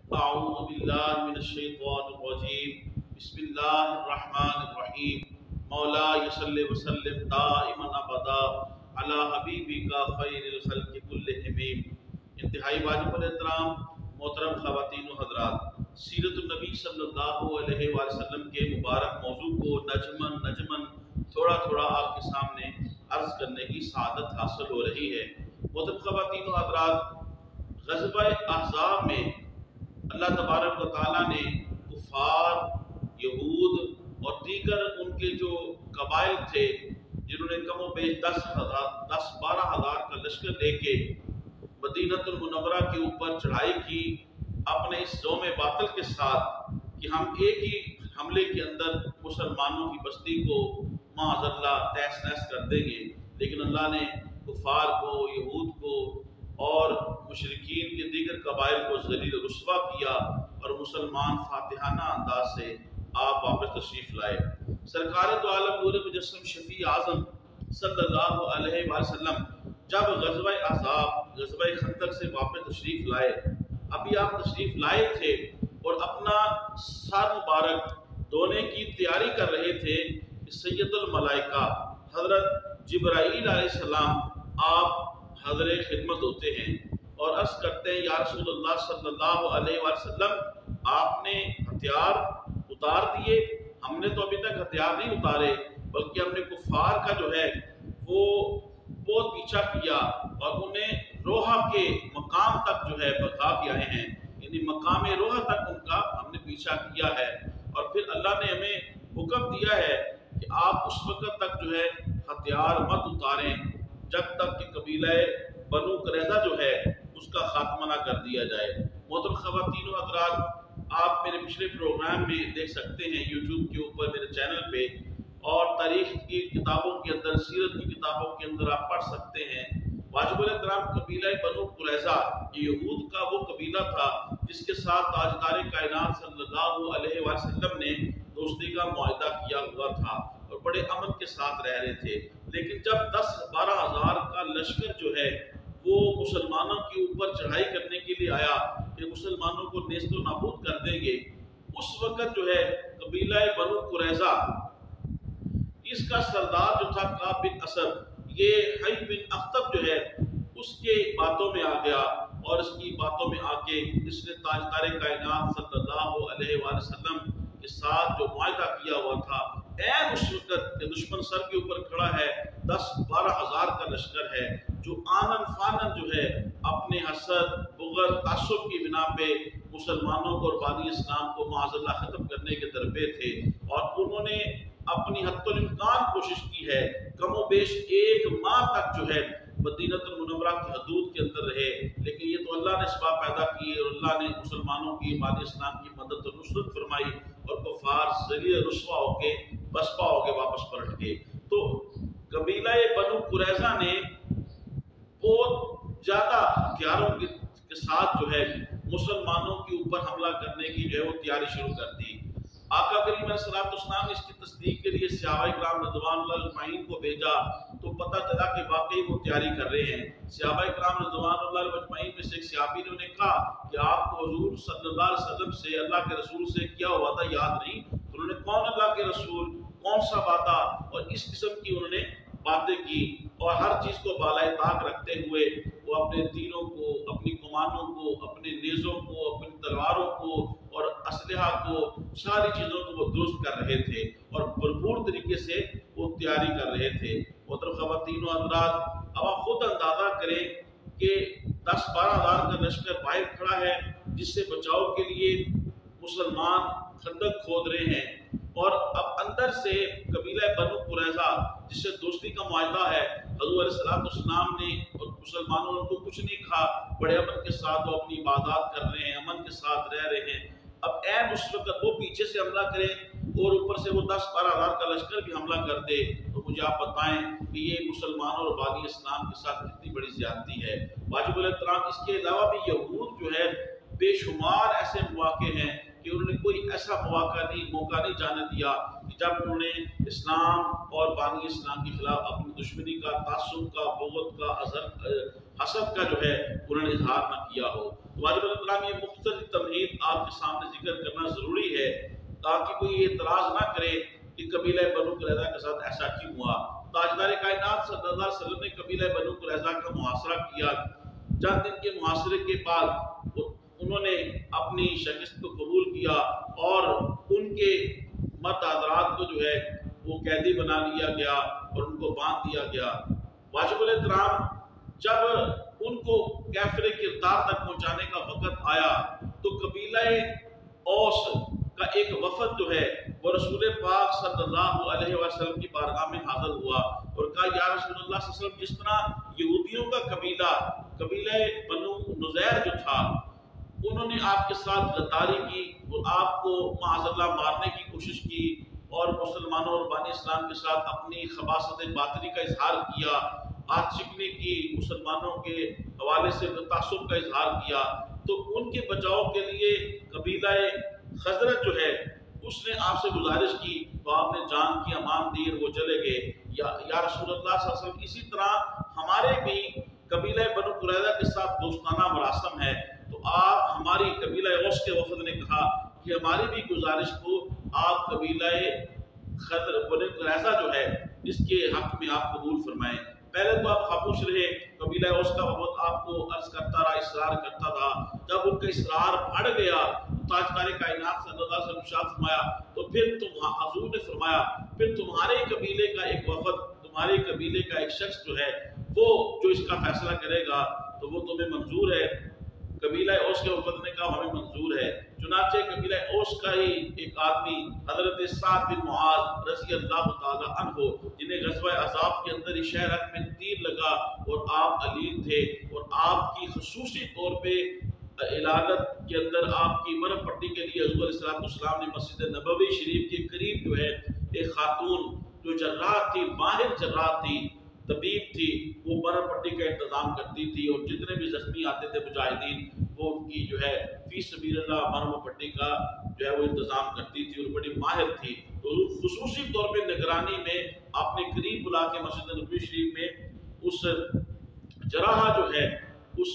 أعوذ بالله من الشيطان الرجيم بسم الله الرحمن الرحيم مولاي صل وسلم دائما أبدا على حبيبك خير الخلق كلهم. انتہائی واجب الاحترام محترم خواتین و حضرات، سیرت النبی صلی اللہ علیہ وآلہ وسلم کے مبارک موضوع کو نجمن تھوڑا تھوڑا آپ کے سامنے عرض کرنے کی سعادت حاصل ہو رہی ہے۔ محترم خواتین و حضرات، غزوہ احزاب میں اللہ تبارک و تعالیٰ نے کفار، یہود اور دیگر ان کے جو قبائل تھے جنہوں نے کم و بیش 10-12 ہزار کا لشکر لے کے مدینہ المنورہ کے اوپر چڑھائی کی اپنے اس زوم باطل کے ساتھ کہ ہم ایک ہی حملے کے اندر مسلمانوں کی بستی کو معاذ اللہ تہس نہس کر دیں گے، لیکن اللہ نے کفار کو، یہود کو اور مشرکین کے دیگر قبائل کو ذلیل و رسوا کیا اور مسلمان فاتحانہ انداز سے آپ واپس تشریف لائے۔ سرکار دو عالم نور مجسم شفیع اعظم صلی اللہ علیہ وآلہ وسلم جب غزوہ احزاب، غزوہ خندق سے واپس تشریف لائے، ابھی آپ تشریف لائے تھے اور اپنا سر مبارک دھونے کی تیاری کر رہے تھے کہ سید الملائکہ حضرت جبرائیل علیہ السلام آپ حضر خدمت ہوتے ہیں اور عرض کرتے ہیں، یا رسول اللہ صلی اللہ علیہ وآلہ وسلم آپ نے ہتھیار اتار دیے؟ ہم نے تو ابھی تک ہتھیار نہیں اتارے، بلکہ ہم نے کفار کا جو ہے وہ بہت پیچھا کیا اور انہیں روحہ کے مقام تک جو ہے بھگا کے آئے ہیں، یعنی مقام روحہ تک ان کا ہم نے پیچھا کیا ہے۔ اور پھر اللہ نے ہمیں حکم دیا ہے کہ آپ اس وقت تک جو ہے ہتھیار مت اتاریں جب تک کہ قبیلہ بنو قریظہ جو ہے اس کا خاتمہ نہ کر دیا جائے۔ محترم خواتین و حضرات، آپ میرے پچھلے پروگرام میں دیکھ سکتے ہیں یوٹیوب کے اوپر میرے چینل پہ، اور تاریخ کی کتابوں کے اندر، سیرت کی کتابوں کے اندر آپ پڑھ سکتے ہیں۔ واجب الاحترام قبیلہ بنو قریظہ یہود کا وہ قبیلہ تھا جس کے ساتھ تاجدار کائنات صلی اللہ علیہ وآلہ وسلم نے دوستی کا معاہدہ کیا ہوا تھا اور بڑے امن کے ساتھ رہ رہے تھے، لیکن جب 10-12 ہزار کا لشکر جو ہے وہ مسلمانوں کے اوپر چڑھائی کرنے کے لیے آیا کہ مسلمانوں کو نیست و نابود کر دیں گے، اس وقت جو ہے قبیلہ بنو قریظہ، اس کا سردار جو تھا کعب بن اسد، یہ حی بن اخطب جو ہے اس کے باتوں میں آ گیا اور اس کی باتوں میں آ کے اس نے تاجدار کائنات صلی اللہ علیہ وآلہ وسلم کے ساتھ جو معاہدہ کیا ہوا تھا، این اس وقت دشمن سر کے اوپر کھڑا ہے، 10-12 ہزار کا لشکر ہے جو آنن فانن جو ہے اپنے حسد، بغض، تعصب کی بنا پہ مسلمانوں کو اور بانی اسلام کو معاذ اللہ ختم کرنے کے درپے تھے، اور انہوں نے اپنی حد الامکان کوشش کی ہے، کم و بیش 1 ماہ تک جو ہے مدینہ المنورہ کی حدود کے اندر رہے، لیکن یہ تو اللہ نے اسباب پیدا کیے اور اللہ نے مسلمانوں کی، بانی اسلام کی مدد و نصرت فرمائی اور کفار ذلیل رسوا ہو کے بسپا ہو کے واپس پلٹ گئے۔ تو قبیلہ بنو قریظہ نے بہت زیادہ ہتھیاروں کے ساتھ جو ہے مسلمانوں کے اوپر حملہ کرنے کی جو ہے وہ تیاری شروع کر دی۔ آقا کریم علیہ السلام نے اس کی تصدیق کے لیے صحابہ کرام رضوان اللہ اجمعین کو بھیجا تو پتہ چلا کہ واقعی وہ تیاری کر رہے ہیں۔ صحابہ کرام رضوان اللہ اجمعین میں سے ایک صحابی نے انہیں کہا کہ آپ کو حضور صلی اللہ علیہ وسلم سے، اللہ کے رسول سے کیا ہوا تھا یاد نہیں؟ تو انہوں نے کون اللہ کے رسول، کون سا وعدہ، اور اس قسم کی انہوں نے باتیں کی، اور ہر چیز کو بالائے طاق رکھتے ہوئے وہ اپنے تیروں کو، اپنی کمانوں کو، اپنے نیزوں کو، اپنی تلواروں کو اور اسلحہ کو، ساری چیزوں کو وہ درست کر رہے تھے اور بھرپور طریقے سے وہ تیاری کر رہے تھے۔ محترم خواتین و حضرات، اب آپ خود اندازہ کریں کہ 10-12 ہزار کا لشکر باہر کھڑا ہے جس سے بچاؤ کے لیے مسلمان خندق کھود رہے ہیں، اور اب اندر سے قبیلہ بنو قریظہ جس سے دوستی کا معاہدہ ہے، حضور علیہ السلام نے اور مسلمانوں نے تو کچھ نہیں کھا، بڑے امن کے ساتھ وہ اپنی عبادات کر رہے ہیں، امن کے ساتھ رہ رہے ہیں۔ اب این اس وقت وہ پیچھے سے حملہ کرے اور اوپر سے وہ 10-12 ہزار کا لشکر بھی حملہ کر دے، تو مجھے آپ بتائیں کہ یہ مسلمانوں اور بانی اسلام کے ساتھ کتنی بڑی زیادتی ہے۔ واجب الاحترام اس کے علاوہ بھی یہود جو ہے بے شمار ایسے مواقع ہیں کہ انہوں نے کوئی ایسا موقع نہیں جانے دیا کہ جب انہوں نے اسلام اور بانی اسلام کے خلاف اپنی دشمنی کا، تعصب کا، بغض کا حسد کا جو ہے انہوں نے اظہار نہ کیا ہو۔ تو واجب الکرام یہ مختصر تمہید آپ کے سامنے ذکر کرنا ضروری ہے تاکہ کوئی یہ اعتراض نہ کرے کہ قبیلہ بنو قریظہ کے ساتھ ایسا کیوں ہوا۔ تاجدار کائنات صلی اللہ علیہ وسلم نے قبیلہ بنو قریظہ کا محاصرہ کیا۔ چند دن کے محاصرے کے بعد انہوں نے اپنی شکست کو قبول کیا اور ان کے مرد حضرات کو جو ہے وہ قیدی بنا لیا گیا اور ان کو باندھ دیا گیا۔ واجب الاحترام جب ان کو کیفر کردار تک پہنچانے کا وقت آیا تو قبیلہ اوس کا ایک وفد جو ہے وہ رسول پاک صلی اللہ علیہ وسلم کی بارگاہ میں حاضر ہوا اور کہا یا رسول اللہ صلی اللہ علیہ وسلم، جس طرح یہودیوں کا قبیلہ بنو نذیر جو تھا انہوں نے آپ کے ساتھ غداری کی اور آپ کو معاذ اللہ مارنے کی کوشش کی اور مسلمانوں اور بانی اسلام کے ساتھ اپنی خباثت باطنی کا اظہار کیا، ہاتھ چکنے کی، مسلمانوں کے حوالے سے تعصب کا اظہار کیا، تو ان کے بچاؤ کے لیے قبیلہ خزرج جو ہے اس نے آپ سے گزارش کی تو آپ نے جان کی امان دی اور وہ چلے گئے۔ یا رسول اللہ صلی اللہ علیہ وسلم، اسی طرح ہمارے بھی قبیلہ بنو قریظہ کے ساتھ دوستانہ مراسم ہے، تو آپ ہماری قبیلہ اوس کے وفد نے کہا کہ ہماری بھی گزارش کو آپ قبیلہ بنو قریظہ جو ہے اس کے حق میں آپ قبول فرمائیں۔ پہلے تو آپ خاموش رہے، قبیلہ اوس کا وفد آپ کو عرض کرتا رہا، اصرار کرتا تھا۔ جب ان کا اصرار بڑھ گیا تاجدار کائنات صلی اللہ علیہ وسلم ارشاد فرمایا تو پھر حضور نے فرمایا پھر تمہارے قبیلے کا ایک وفد، تمہارے قبیلے کا ایک شخص جو ہے وہ جو اس کا فیصلہ کرے گا تو وہ تمہیں منظور ہے۔ قبیلہ اوس کے وفد نے کہا ہمیں منظور ہے۔ چنانچہ قبیلہ اوس کا ہی ایک آدمی حضرت سعد بن معاذ رضی اللہ تعالی عنہ، جنہیں غزوہ احزاب کے اندر شہر حق میں تیر لگا اور آپ علیل تھے اور آپ کی خصوصی طور پہ علاقت کے اندر آپ کی مرہم پٹی کے لیے حضور علیہ السلام نے مسجد نبوی شریف کے قریب جو ہے ایک خاتون جو جراح تھی، ماہر جراح تھی، طبیب تھی، وہ مرہم پٹی کا انتظام کرتی تھی اور جتنے بھی زخمی آتے تھے مجاہدین وہ ان کی جو ہے فی سبیل اللہ مرہم پٹی کا جو ہے وہ انتظام کرتی تھی اور بڑی ماہر تھی۔ تو خصوصی طور پہ نگرانی میں آپ نے قریب بلا کے مسجد نبوی شریف میں اس جراح جو ہے اس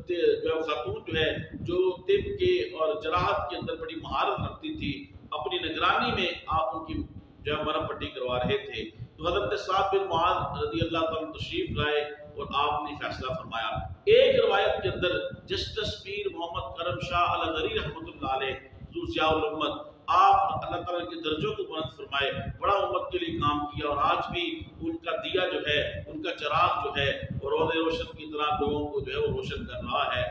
جو خاتون جو ہے جو طب کے اور جراحت کے اندر بڑی مہارت رکھتی تھی، اپنی نگرانی میں آپ ان کی جو ہے مرہم پٹی کروا رہے تھے۔ تو حضرت سعد بن معاذ رضی اللہ تعالیٰ تشریف لائے اور آپ نے فیصلہ فرمایا۔ ایک روایت کے اندر جسٹس پیر محمد کرم شاہ الغری رحمۃ اللہ علیہ حضور ضیاء الامت، آپ اللہ تعالیٰ کے درجوں کو بلند فرمائے، بڑا امت کے لیے کام کیا اور آج بھی ان کا دیا جو ہے، ان کا چراغ جو ہے وہ روز روشن کی طرح لوگوں کو جو ہے وہ روشن کر رہا ہے۔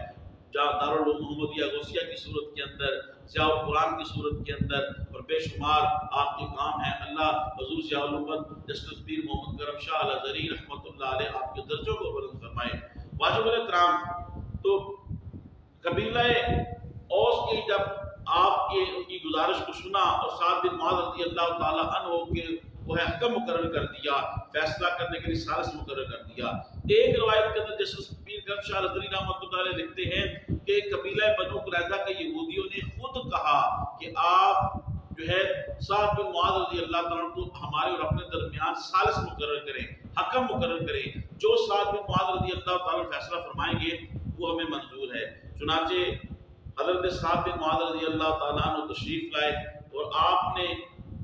جہاں دارالعلوم محمدیہ غوثیہ کی صورت کے اندر، ضیاء القرآن کی صورت کے اندر اور بے شمار آپ کے کام ہیں۔ اللہ حضور ضیاء الامت جسٹس پیر محمد کرم شاہ الغری رحمۃ اللہ علیہ آپ کے درجوں کو بلند فرمائے۔ واجب الاحترام، تو قبیلہ اوس کی جب آپ کے ان کی گزارش کو سنا اور سعد بن معاذ رضی اللہ تعالیٰ عنہ کے وہ حکم مقرر کر دیا، فیصلہ کرنے کے لیے ثالث مقرر کر دیا۔ ایک روایت کے اندر جسٹس پیر کرم شاہ الغری رحمۃ اللہ علیہ لکھتے ہیں کہ قبیلہ بنو قریظہ کے یہودیوں نے خود کہا کہ آپ جو ہے سعد بن معاذ رضی اللہ تعالیٰ کو ہمارے اور اپنے درمیان ثالث مقرر کریں، حکم مقرر کریں، جو سعد بن معاذ رضی اللہ تعالیٰ فیصلہ فرمائیں گے وہ ہمیں منظور ہے۔ چنانچہ حضرت سعد بن معاذ رضی اللہ تعالیٰ عنہ تشریف لائے اور آپ نے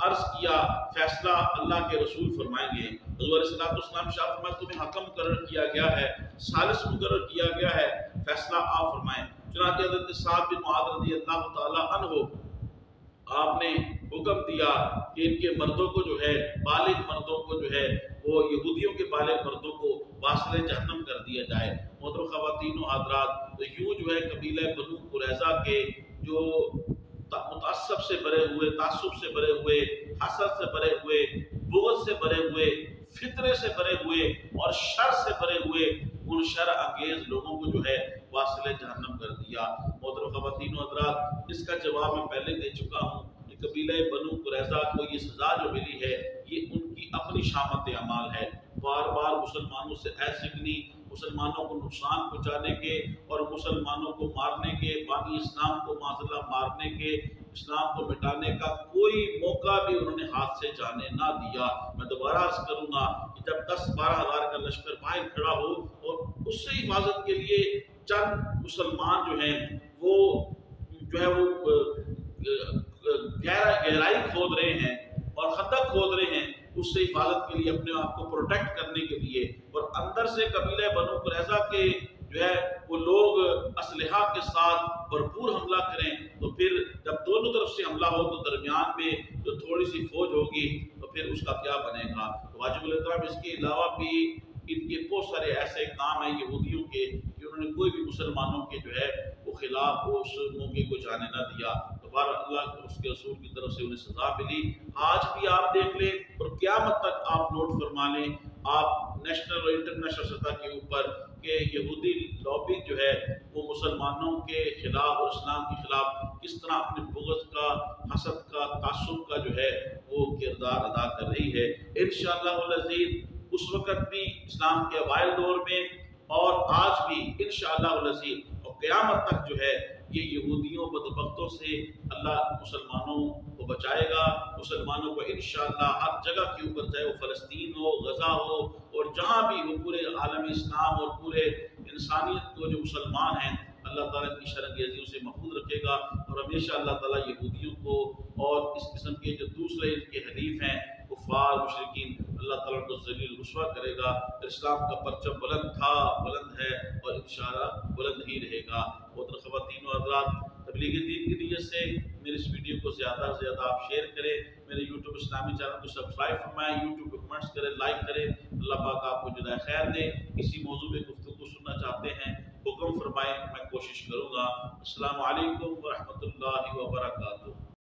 عرض کیا فیصلہ اللہ کے رسول فرمائیں گے۔ حضور علیہ السلام شاہ فرمائے تمہیں حکم مقرر کیا گیا ہے، ثالث مقرر کیا گیا ہے، فیصلہ آپ فرمائیں۔ چنانچہ حضرت سعد بن معاذ رضی اللہ تعالیٰ عنہ آپ نے حکم دیا کہ ان کے مردوں کو جو ہے، بالغ مردوں کو جو ہے وہ یہودیوں کے بالغ مردوں کو واصل جہنم کر دیا جائے۔ محترم خواتین و حضرات، تو یوں جو ہے قبیلہ بنو قریظہ کے جو متعصب سے بھرے ہوئے، تعصب سے بھرے ہوئے، حسد سے بھرے ہوئے، بغض سے بھرے ہوئے، فتنے سے بھرے ہوئے اور شر سے بھرے ہوئے ان شر انگیز لوگوں کو جو ہے واصل جہنم کر دیا۔ محترم خواتین و حضرات، اس کا جواب میں پہلے دے چکا ہوں کہ قبیلہ بنو قریظہ کو یہ سزا جو ملی ہے یہ ان کی اپنی شامت اعمال ہے۔ بار بار مسلمانوں سے عہد شکنی مسلمانوں کو نقصان پہنچانے کے اور مسلمانوں کو مارنے کے، بانی اسلام کو معذاللہ مارنے کے، اسلام کو مٹانے کا کوئی موقع بھی انہوں نے ہاتھ سے جانے نہ دیا۔ میں دوبارہ عرض کروں گا کہ جب 10-12 ہزار کا لشکر باہر کھڑا ہو اور اس سے حفاظت کے لیے چند مسلمان جو ہیں وہ گہرائی کھود رہے ہیں اور خندق کھود رہے ہیں اس سے حفاظت کے لیے، اپنے آپ کو پروٹیکٹ کرنے کے لیے، اور اندر سے قبیلہ بنو قریظہ کے وہ لوگ اسلحہ کے ساتھ بھرپور حملہ کریں، تو پھر جب دونوں طرف سے حملہ ہو تو درمیان میں جو تھوڑی سی فوج ہوگی تو پھر اس کا کیا بنے گا۔ تو واجب الاحترام اس کے علاوہ بھی ان کے بہت سارے ایسے کام ہیں یہودیوں کے کہ انہوں نے کوئی بھی مسلمانوں کے وہ خلاف اس موقع کو جانے نہ دیا۔ دوبارہ اللہ اور اس کے رسول کی طرف سے انہیں سزا ملی۔ آج بھی آپ دیکھ لیں اور قیامت تک آپ نوٹ فرما لیں، آپ نیشنل اور انٹرنیشنل سطح کے اوپر کہ یہودی لابی وہ مسلمانوں کے خلاف اور اسلام کے خلاف کس طرح اپنے بغض کا، حسد کا، تعصب کا وہ کردار ادا کر رہی ہے۔ انشاءاللہ العزیز اس وقت بھی اسلام کے اوائل دور میں اور آج بھی انشاءاللہ العزیز اور قیامت تک یہ یہودیوں بدبختوں سے اللہ مسلمانوں کو بچائے گا۔ مسلمانوں کو انشاءاللہ ہر جگہ کے اوپر، چاہے وہ فلسطین ہو، غزہ ہو، اور جہاں بھی وہ پورے عالم اسلام اور پورے انسانیت کو جو مسلمان ہیں، اللہ تعالیٰ کی شرنگیزیوں سے محفوظ رکھے گا، اور ہمیشہ اللہ تعالیٰ یہودیوں کو اور اس قسم کے جو دوسرے ان کے حریف ہیں کفار مشرکین، اللہ تعالیٰ کو ذلیل رسوا کرے گا۔ اسلام کا پرچم بلند تھا، بلند ہے اور انشاءاللہ بلند ہی رہے گا۔ محترم خواتین و حضرات، تبلیغ دین کی نیت سے میرے اس ویڈیو کو زیادہ سے زیادہ آپ شیئر کریں، میرے یوٹیوب اسلامی چینل کو سبسکرائب فرمائیں، یوٹیوب پہ کمنٹس کریں، لائک کریں۔ اللہ پاک آپ کو جزائے خیر دے۔ کسی موضوع پہ گفتگو سننا چاہتے ہیں حکم فرمائیں، میں کوشش کروں گا۔ السلام علیکم ورحمۃ اللہ وبرکاتہ۔